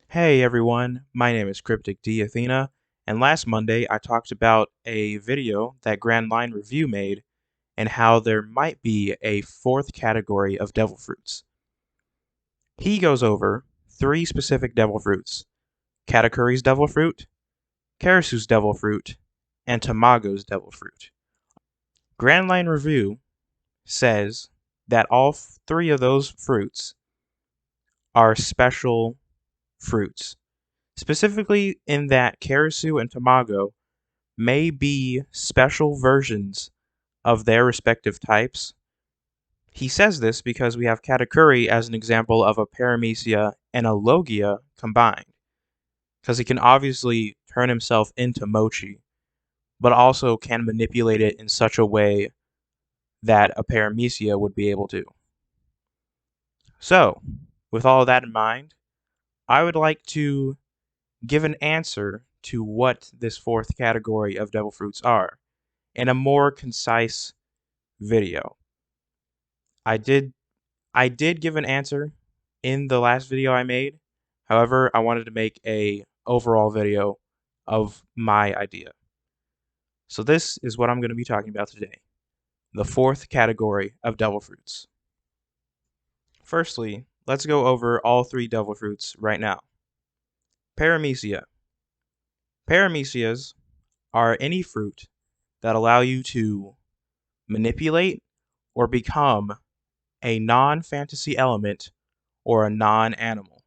Hey everyone, my name is Cryptic D, Athena, and last Monday I talked about a video that Grand Line Review made and how there might be a fourth category of devil fruits. He goes over three specific devil fruits: Katakuri's devil fruit, Karasu's devil fruit, and Tamago's devil fruit. Grand Line Review says that all three of those fruits are special fruits, specifically in that Karasu and Tamago may be special versions of their respective types. He says this because we have Katakuri as an example of a Paramecia and a Logia combined, because he can obviously turn himself into Mochi, but also can manipulate it in such a way that a Paramecia would be able to. So, with all of that in mind, I would like to give an answer to what this fourth category of devil fruits are in a more concise video. I did I did give an answer in the last video I made. However, I wanted to make a overall video of my idea. So this is what I'm going to be talking about today. The fourth category of devil fruits. Firstly, let's go over all three devil fruits right now. Paramecia. Paramecias are any fruit that allow you to manipulate or become a non-fantasy element or a non-animal.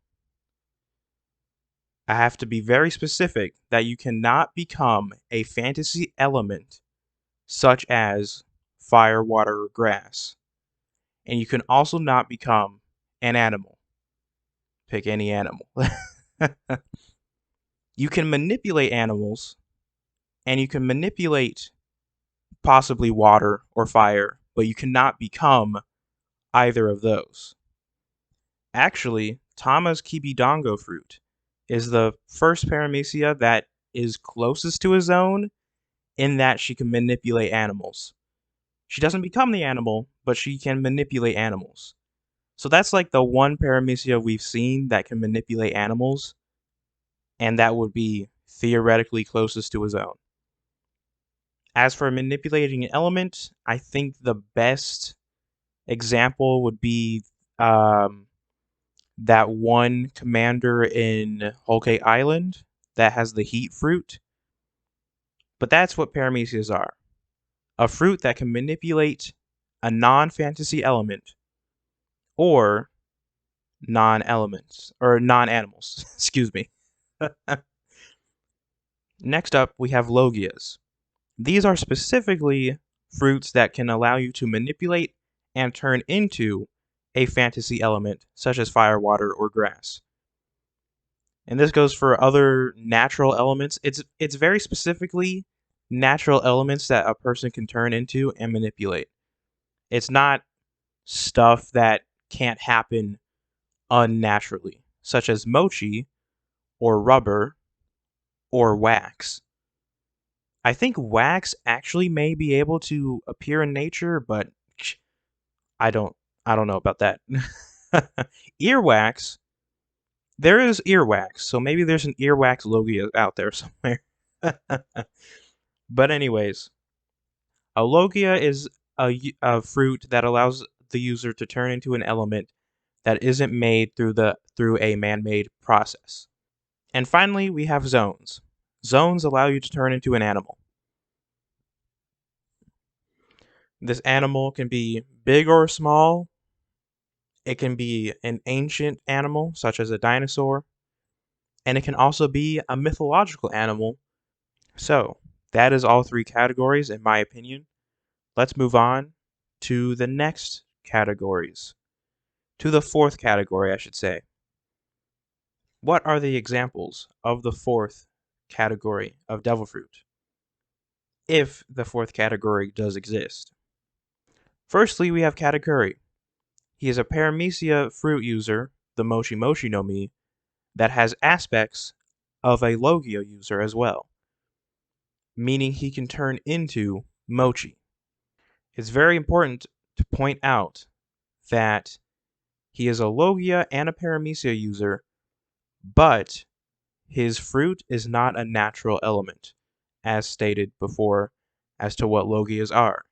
I have to be very specific that you cannot become a fantasy element such as fire, water, or grass. And you can also not become an animal. Pick any animal. You can manipulate animals, and you can manipulate possibly water or fire, but you cannot become either of those. Actually, Tama's Kibidongo fruit is the first Paramecia that is closest to a zone in that she can manipulate animals. She doesn't become the animal, but she can manipulate animals. So that's like the one Paramecia we've seen that can manipulate animals, and that would be theoretically closest to a zone. As for manipulating an element, I think the best example would be that one commander in Whole Cake Island that has the heat fruit. But that's what Paramecias are. A fruit that can manipulate a non-fantasy element or non-elements or non-animals. Excuse me. Next up, we have Logias. These are specifically fruits that can allow you to manipulate and turn into a fantasy element such as fire, water, or grass. And this goes for other natural elements. It's very specifically natural elements that a person can turn into and manipulate. It's not stuff that can't happen unnaturally, such as mochi or rubber or wax. I think wax actually may be able to appear in nature, but I don't I don't know about that. Earwax, there is earwax, so maybe there's an earwax logia out there somewhere. But anyways, a logia is a fruit that allows the user to turn into an element that isn't made through a man-made process. And finally, we have zones. Zones allow you to turn into an animal. This animal can be big or small. It can be an ancient animal, such as a dinosaur, and it can also be a mythological animal. So, that is all three categories, in my opinion. Let's move on to the next categories. To the fourth category, I should say. What are the examples of the fourth category of devil fruit? If the fourth category does exist. Firstly, we have Katakuri. He is a Paramecia fruit user, the Moshi Moshi no Mi, that has aspects of a Logia user as well, meaning he can turn into Mochi. It's very important to point out that he is a Logia and a Paramecia user, but his fruit is not a natural element, as stated before as to what logias are.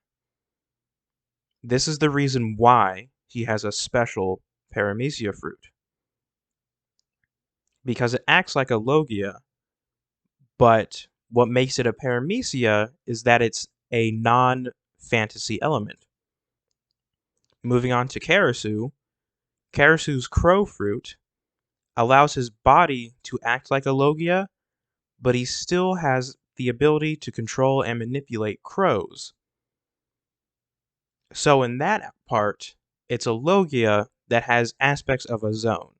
This is the reason why he has a special Paramecia fruit, because it acts like a logia, but what makes it a Paramecia is that it's a non-fantasy element. Moving on to Karasu, Karasu's crow fruit allows his body to act like a logia, but he still has the ability to control and manipulate crows. So in that part, it's a logia that has aspects of a zone.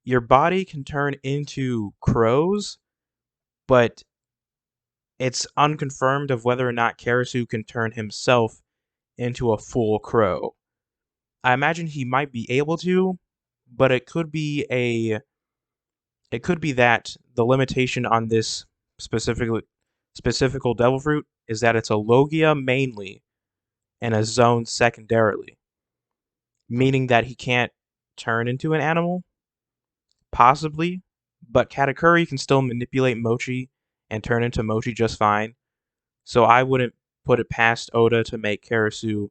Your body can turn into crows, but it's unconfirmed of whether or not Karasu can turn himself into a full crow. I imagine he might be able to, but it could be that the limitation on this specifical devil fruit is that it's a logia mainly and a zone secondarily, meaning that he can't turn into an animal, possibly, but Katakuri can still manipulate Mochi and turn into Mochi just fine. So I wouldn't put it past Oda to make Karasu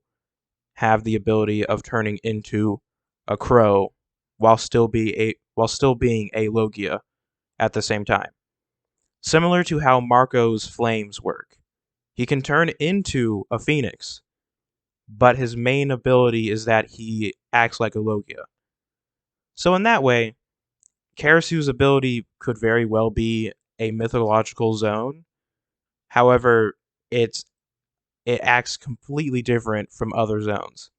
have the ability of turning into a crow while still being a logia at the same time. Similar to how Marco's flames work. He can turn into a phoenix, but his main ability is that he acts like a logia. So in that way, Karasu's ability could very well be a mythological zone. However, it acts completely different from other zones.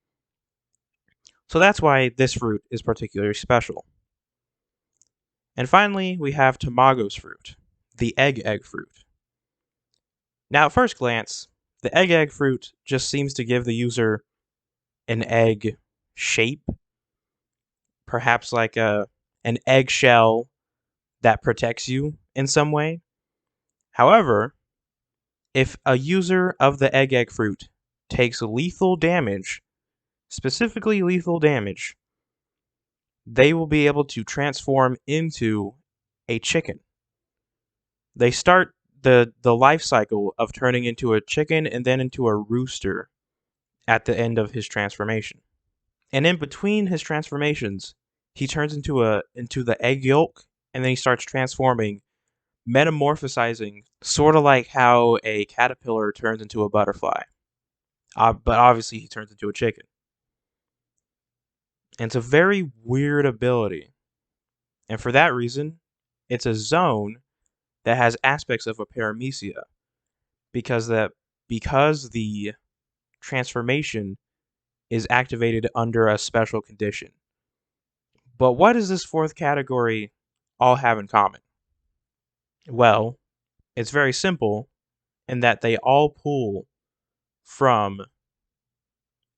So that's why this fruit is particularly special. And finally, we have Tamago's fruit, the egg fruit. Now, at first glance, the egg fruit just seems to give the user an egg shape, perhaps like an eggshell that protects you in some way. However, if a user of the egg fruit takes lethal damage, specifically lethal damage, they will be able to transform into a chicken. They start the life cycle of turning into a chicken and then into a rooster at the end of his transformation. And in between his transformations, he turns into the egg yolk, and then he starts transforming, metamorphosizing, sort of like how a caterpillar turns into a butterfly. But obviously he turns into a chicken. And it's a very weird ability. And for that reason, it's a zone that has aspects of a paramecia because the transformation is activated under a special condition. But what does this fourth category all have in common? Well, it's very simple in that they all pull from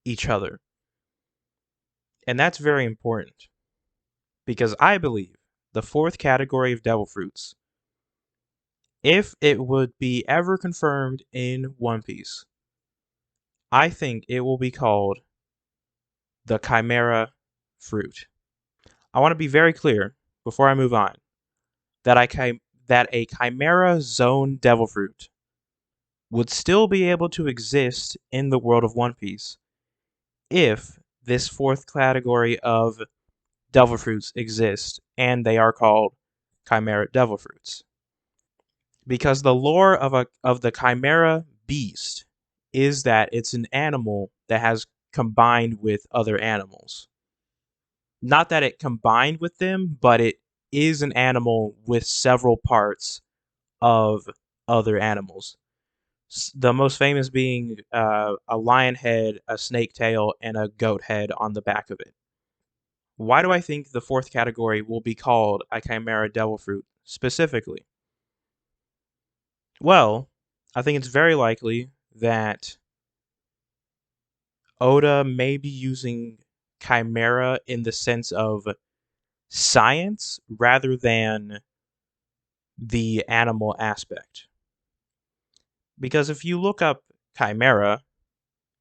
each other. And that's very important because I believe the fourth category of devil fruits, if it would be ever confirmed in One Piece, I think it will be called the Chimera fruit. I want to be very clear before I move on that that a Chimera zone devil fruit would still be able to exist in the world of One Piece if this fourth category of devil fruits exist and they are called Chimera devil fruits. Because the lore of the Chimera beast is that it's an animal that has combined with other animals. Not that it combined with them, but it is an animal with several parts of other animals. The most famous being a lion head, a snake tail, and a goat head on the back of it. Why do I think the fourth category will be called a Chimera Devil Fruit specifically? Well, I think it's very likely that Oda may be using Chimera in the sense of science rather than the animal aspect. Because if you look up Chimera,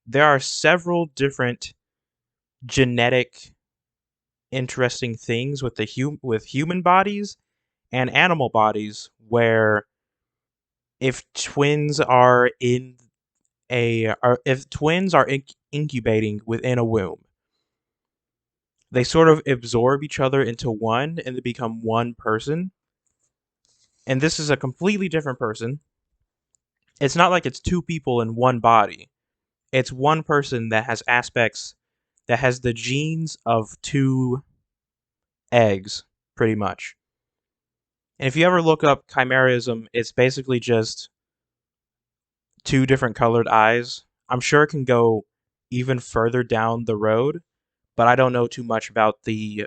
there are several different genetic interesting things with with human bodies and animal bodies, where if twins are in if twins are incubating within a womb, they sort of absorb each other into one and they become one person. And this is a completely different person. It's not like it's two people in one body. It's one person that has aspects that has the genes of two eggs, pretty much. And if you ever look up chimerism, it's basically just two different colored eyes. I'm sure it can go even further down the road, but I don't know too much about the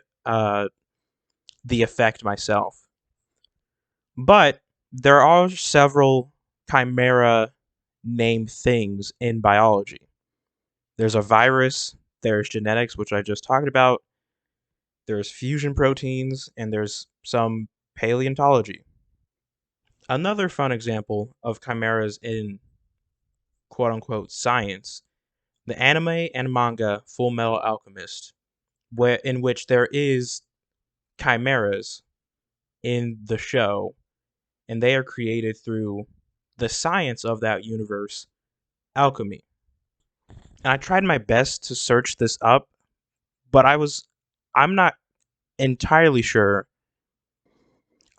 effect myself. But there are several chimera named things in biology. There's a virus, there's genetics, which I just talked about, there's fusion proteins, and there's some paleontology. Another fun example of chimeras in quote unquote science, the anime and manga Full Metal Alchemist, in which there is chimeras in the show, and they are created through the science of that universe, alchemy. And I tried my best to search this up, but I'm not entirely sure.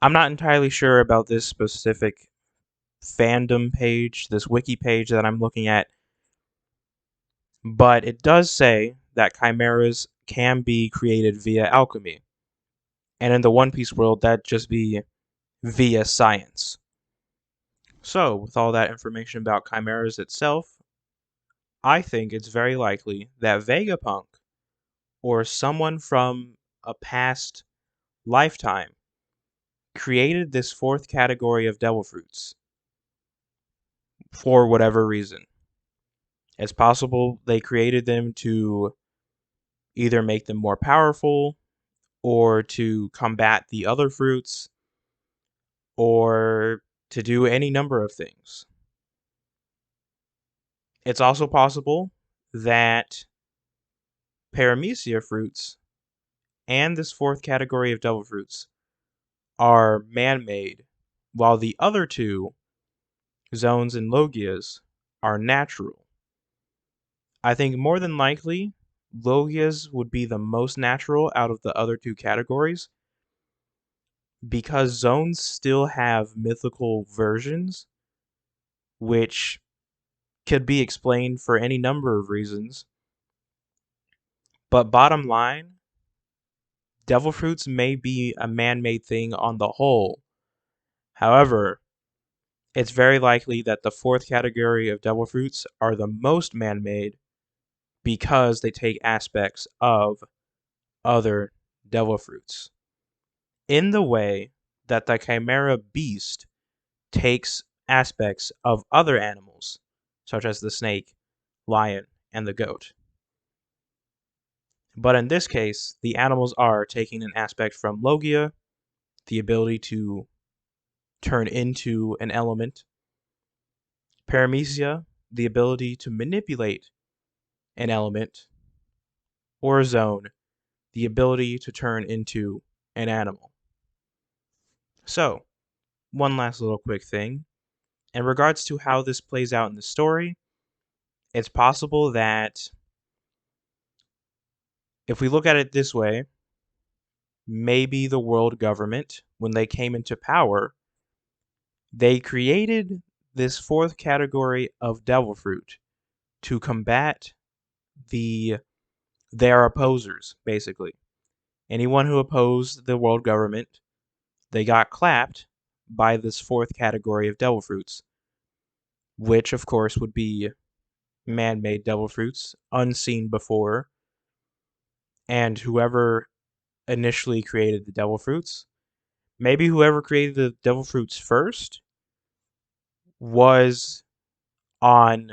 I'm not entirely sure about this specific fandom page, this wiki page that I'm looking at, but it does say that chimeras can be created via alchemy. And in the One Piece world, that'd just be via science. So, with all that information about chimeras itself, I think it's very likely that Vegapunk, or someone from a past lifetime, created this fourth category of devil fruits for whatever reason. It's possible they created them to either make them more powerful or to combat the other fruits or to do any number of things. It's also possible that Paramecia fruits and this fourth category of devil fruits are man-made, while the other two, zones and logias, are natural. I think more than likely, logias would be the most natural out of the other two categories, because zones still have mythical versions, which could be explained for any number of reasons. But bottom line, devil fruits may be a man-made thing on the whole. However, it's very likely that the fourth category of devil fruits are the most man-made because they take aspects of other devil fruits, in the way that the chimera beast takes aspects of other animals, such as the snake, lion, and the goat. But in this case, the animals are taking an aspect from Logia, the ability to turn into an element, Paramecia, the ability to manipulate an element, or a zone, the ability to turn into an animal. So, one last little quick thing. In regards to how this plays out in the story, it's possible that if we look at it this way, maybe the world government, when they came into power, they created this fourth category of devil fruit to combat the their opposers, basically. Anyone who opposed the world government, they got clapped by this fourth category of devil fruits, which of course would be man-made devil fruits, unseen before, and whoever initially created the devil fruits, maybe whoever created the devil fruits first was on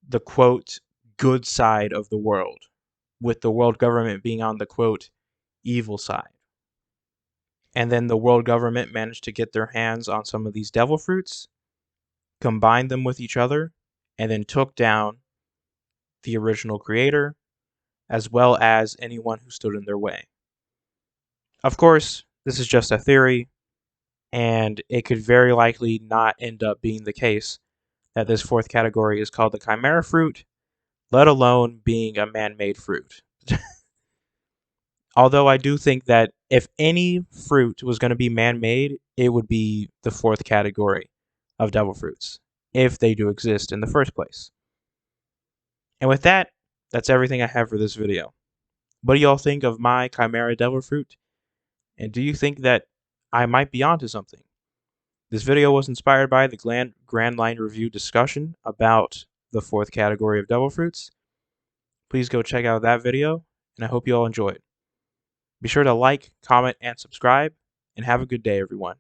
the quote good side of the world, with the world government being on the quote evil side. And then the world government managed to get their hands on some of these devil fruits, combined them with each other, and then took down the original creator, as well as anyone who stood in their way. Of course, this is just a theory, and it could very likely not end up being the case that this fourth category is called the Chimera fruit, let alone being a man-made fruit. Although I do think that if any fruit was going to be man-made, it would be the fourth category of devil fruits, if they do exist in the first place. And with that, that's everything I have for this video. What do y'all think of my Chimera devil fruit? And do you think that I might be onto something? This video was inspired by the Grand Line Review discussion about the fourth category of devil fruits. Please go check out that video, and I hope you all enjoy it. Be sure to like, comment, and subscribe, and have a good day, everyone.